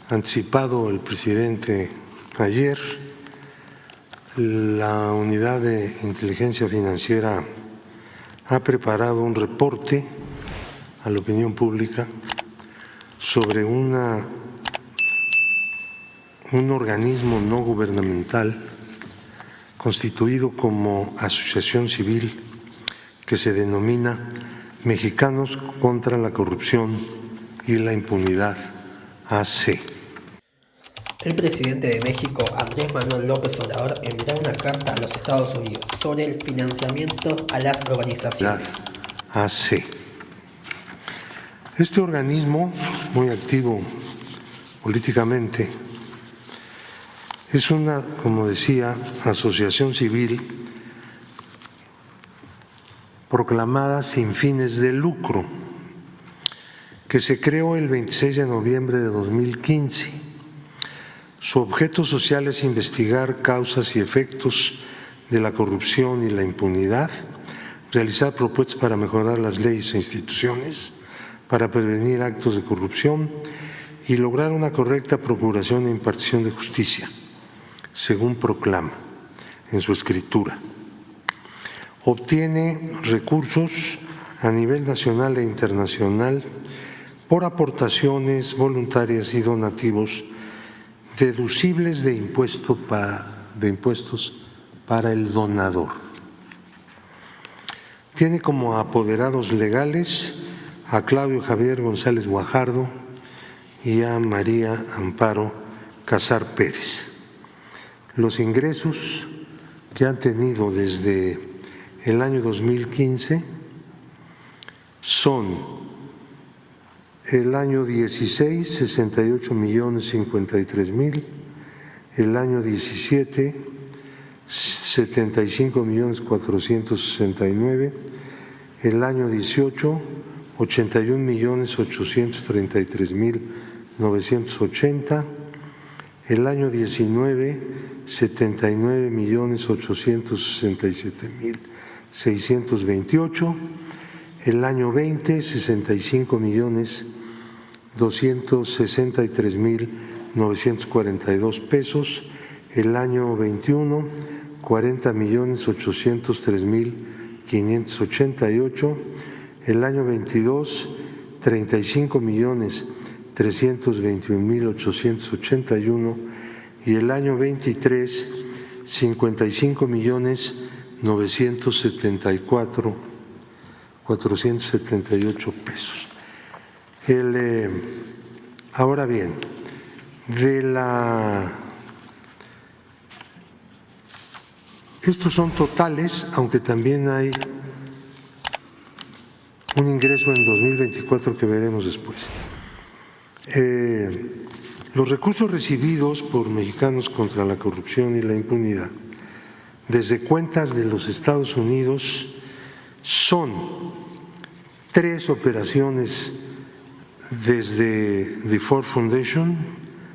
anticipado el presidente ayer, la Unidad de Inteligencia Financiera ha preparado un reporte a la opinión pública sobre un organismo no gubernamental constituido como asociación civil que se denomina Mexicanos contra la Corrupción y la Impunidad, AC. El presidente de México, Andrés Manuel López Obrador, enviará una carta a los Estados Unidos sobre el financiamiento a las organizaciones. AC. Este organismo, muy activo políticamente, es una, como decía, asociación civil proclamada sin fines de lucro, que se creó el 26 de noviembre de 2015. Su objeto social es investigar causas y efectos de la corrupción y la impunidad, realizar propuestas para mejorar las leyes e instituciones, para prevenir actos de corrupción y lograr una correcta procuración e impartición de justicia, según proclama en su escritura. Obtiene recursos a nivel nacional e internacional por aportaciones voluntarias y donativos deducibles de impuestos para el donador. Tiene como apoderados legales a Claudio Javier González Guajardo y a María Amparo Casar Pérez. Los ingresos que han tenido desde el año 2015 son: el año 16, 68,053,000, el año 17, 75,469,000, el año 18, 81,833,980, el año 19, 79,867,628, el año 20, 65,263,942 pesos, el año 21, 40,803,588, el año 22, 35,321,881 y el año 23, 55,974,478 pesos. Ahora bien, estos son totales, aunque también hay un ingreso en 2024 que veremos después. Los recursos recibidos por Mexicanos contra la Corrupción y la Impunidad desde cuentas de los Estados Unidos son 3 operaciones desde The Ford Foundation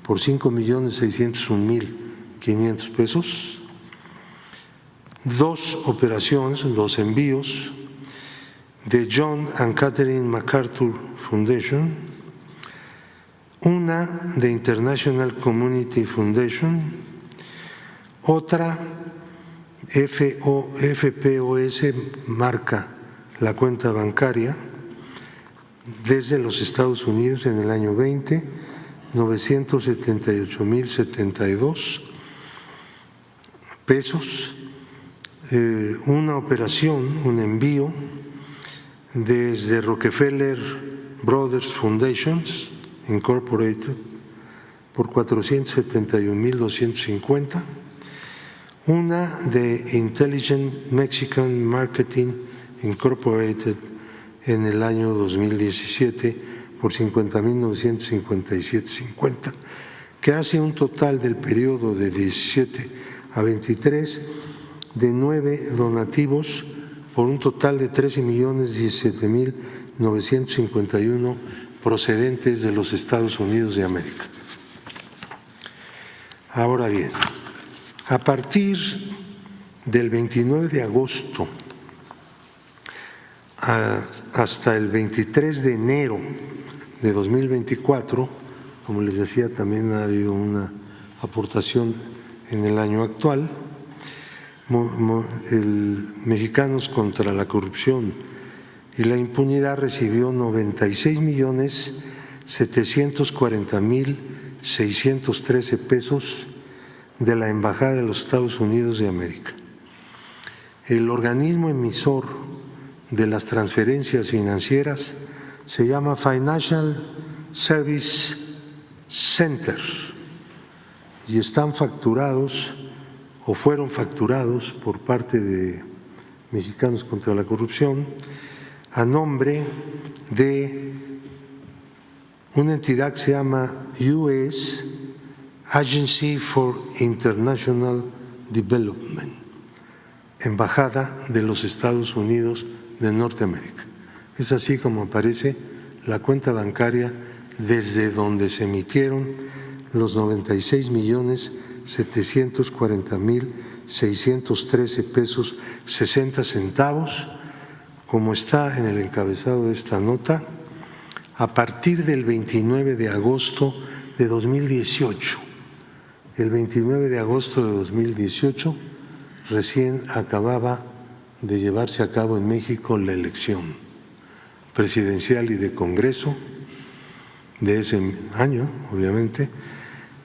por 5,601,500 pesos, 2 operaciones, 2 envíos de John and Catherine MacArthur Foundation, una de International Community Foundation, otra FPOS marca la cuenta bancaria desde los Estados Unidos en el año 20, 978,072 pesos, una operación, un envío desde Rockefeller Brothers Foundations Incorporated por 471,250, una de Intelligent Mexican Marketing Incorporated en el año 2017 por 50,957,50, que hace un total del periodo de 17 a 23 de 9 donativos por un total de 13,017,951 procedentes de los Estados Unidos de América. Ahora bien, a partir del 29 de agosto hasta el 23 de enero de 2024, como les decía, también ha habido una aportación en el año actual. Mexicanos contra la Corrupción y la Impunidad recibió 96.740.613 pesos de la Embajada de los Estados Unidos de América. El organismo emisor de las transferencias financieras se llama Financial Service Center y están facturados o fueron facturados por parte de Mexicanos contra la Corrupción a nombre de una entidad que se llama U.S. Agency for International Development, Embajada de los Estados Unidos de Norteamérica. Es así como aparece la cuenta bancaria desde donde se emitieron los 96.740.613 pesos 60 centavos, como está en el encabezado de esta nota, a partir del 29 de agosto de 2018. El 29 de agosto de 2018 recién acababa de llevarse a cabo en México la elección presidencial y de Congreso de ese año, obviamente.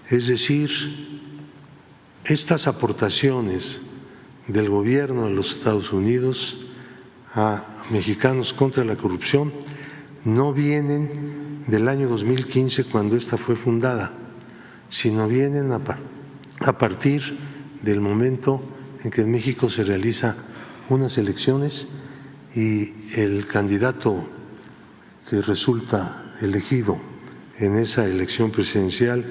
Es decir, estas aportaciones del gobierno de los Estados Unidos a Mexicanos contra la Corrupción no vienen del año 2015, cuando esta fue fundada, sino vienen a partir del momento en que en México se realiza unas elecciones y el candidato que resulta elegido en esa elección presidencial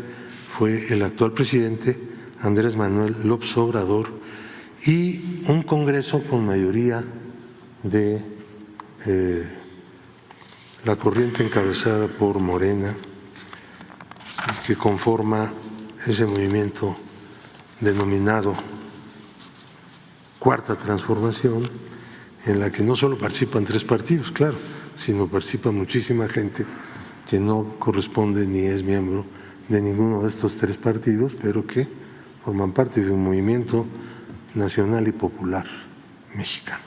fue el actual presidente Andrés Manuel López Obrador, y un Congreso con mayoría de la corriente encabezada por Morena, que conforma ese movimiento denominado Cuarta Transformación, en la que no solo participan 3 partidos, claro, sino participa muchísima gente que no corresponde ni es miembro de ninguno de estos 3 partidos, pero que forman parte de un movimiento nacional y popular mexicano.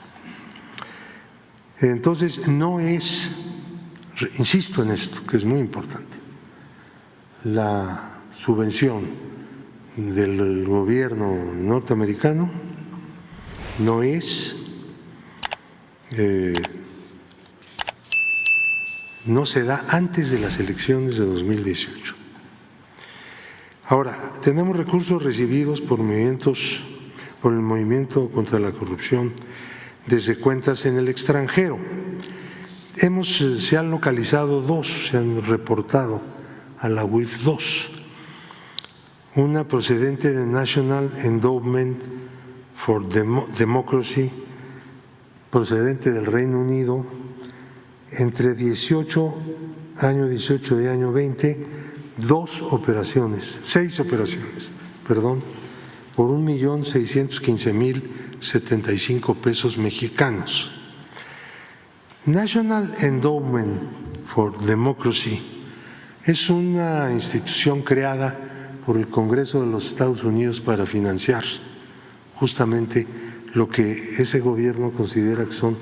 Entonces, no es, insisto en esto, que es muy importante, la subvención del gobierno norteamericano no es, no se da antes de las elecciones de 2018. Ahora, tenemos recursos recibidos por el movimiento contra la corrupción desde cuentas en el extranjero. Se han localizado 2, se han reportado a la UIF 2. Una procedente de National Endowment for Democracy, procedente del Reino Unido, entre año 18 y año 20, 6 operaciones, por 1.615.075 pesos mexicanos. National Endowment for Democracy es una institución creada por el Congreso de los Estados Unidos para financiar justamente lo que ese gobierno considera que son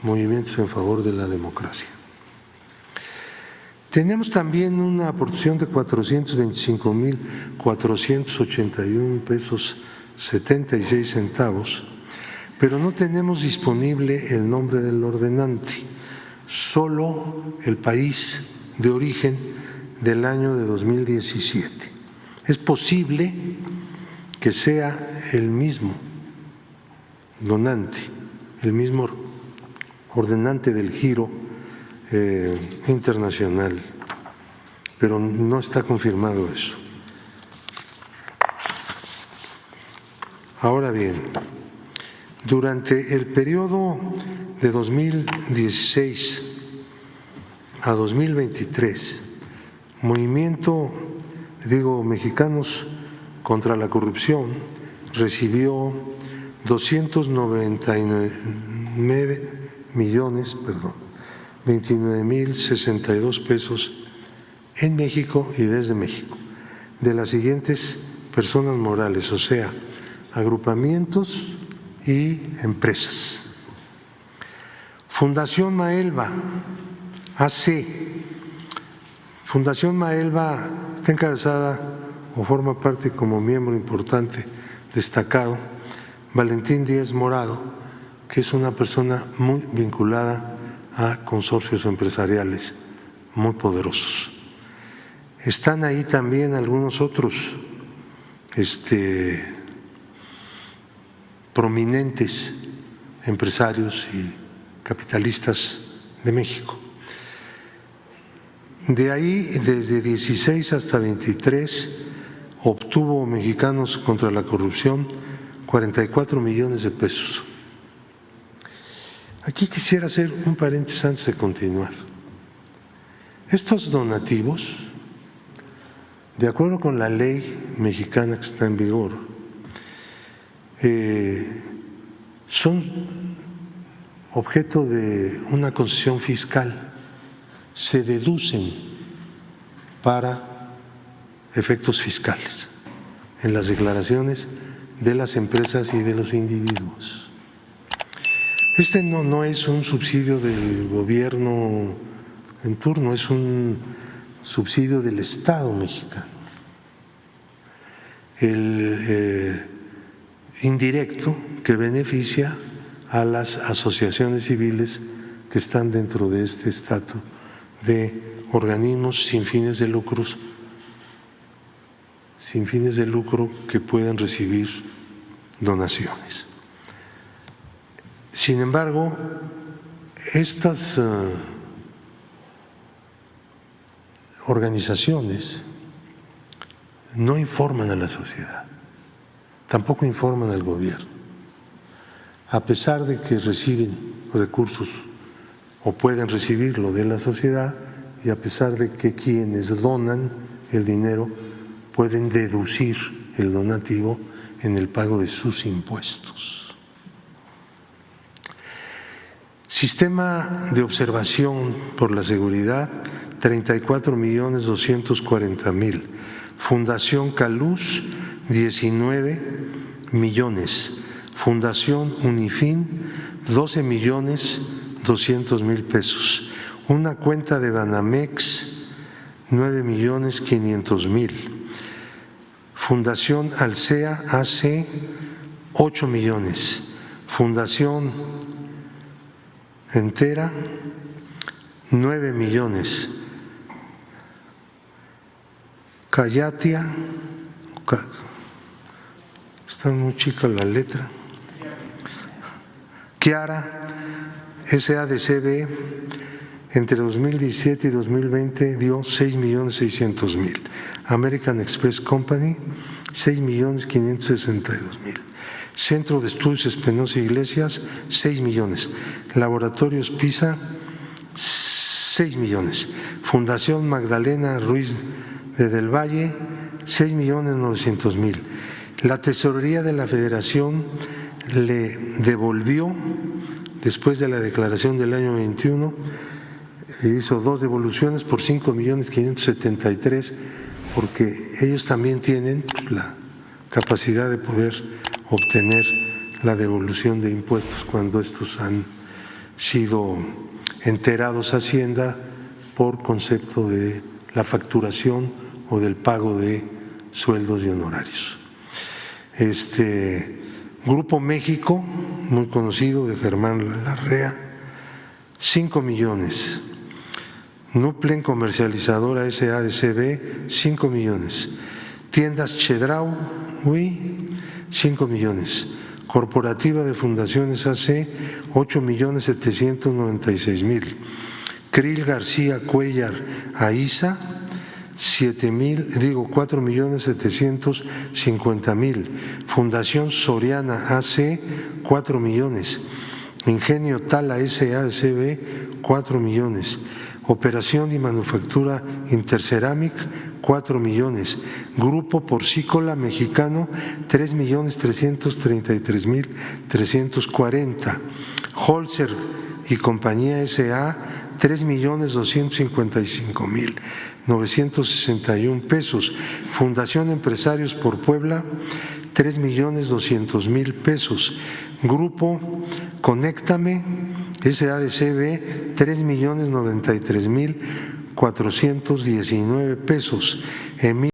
movimientos en favor de la democracia. Tenemos también una aportación de 425.481 pesos 76 centavos, pero no tenemos disponible el nombre del ordenante, solo el país de origen del año de 2017. Es posible que sea el mismo donante, el mismo ordenante del giro internacional, pero no está confirmado eso. Ahora bien, durante el periodo de 2016 a 2023, Mexicanos contra la Corrupción recibió 29.062 pesos en México y desde México, de las siguientes personas morales, o sea, agrupamientos y empresas. Fundación Maelba, AC. Fundación Maelba está encabezada o forma parte como miembro importante, destacado, Valentín Díez Morado, que es una persona muy vinculada a consorcios empresariales muy poderosos. Están ahí también algunos otros prominentes empresarios y capitalistas de México. De ahí, desde 16 hasta 23, obtuvo Mexicanos contra la Corrupción 44 millones de pesos. Aquí quisiera hacer un paréntesis antes de continuar. Estos donativos, de acuerdo con la ley mexicana que está en vigor, son objeto de una concesión fiscal, se deducen para efectos fiscales en las declaraciones de las empresas y de los individuos. No es un subsidio del gobierno en turno, es un subsidio del Estado mexicano. El indirecto que beneficia a las asociaciones civiles que están dentro de este estatus de organismos sin fines de lucro que puedan recibir donaciones. Sin embargo, estas organizaciones no informan a la sociedad, tampoco informan al gobierno, a pesar de que reciben recursos o pueden recibirlo de la sociedad y a pesar de que quienes donan el dinero pueden deducir el donativo en el pago de sus impuestos. Sistema de observación por la seguridad, 34.240.000. Fundación Caluz, 19 millones. Fundación Unifin, 12.200.000 pesos. Una cuenta de Banamex, 9.500.000. Fundación Alsea AC, 8 millones. Fundación Entera, 9 millones. Cayatia, está muy chica la letra. Kiara, SADCB, entre 2017 y 2020 dio 6.600.000. American Express Company, 6.562.000. Centro de Estudios Espinosa Iglesias, 6 millones. Laboratorios PISA, 6 millones. Fundación Magdalena Ruiz de Del Valle, 6.900.000. La Tesorería de la Federación le devolvió, después de la declaración del año 21, hizo 2 devoluciones por 5.573.000, porque ellos también tienen la capacidad de poder obtener la devolución de impuestos cuando estos han sido enterados a Hacienda por concepto de la facturación o del pago de sueldos y honorarios. Grupo México, muy conocido, de Germán Larrea, 5 millones. Nuplen Comercializadora SADCB, 5 millones. Tiendas Chedraui, 5 millones. Corporativa de Fundaciones AC, 8.796.000. Krill García Cuellar AISA, 4.750.000. Fundación Soriana AC, 4 millones. Ingenio Tala SADCB, 4 millones. Operación y Manufactura Interceramic, 4 millones. Grupo Porcícola Mexicano, 3.333.340. Holzer y Compañía S.A., 3.255.000. 961 pesos. Fundación Empresarios por Puebla, 3,200,000 pesos. Grupo Conéctame SADCB, 3,093,419 pesos.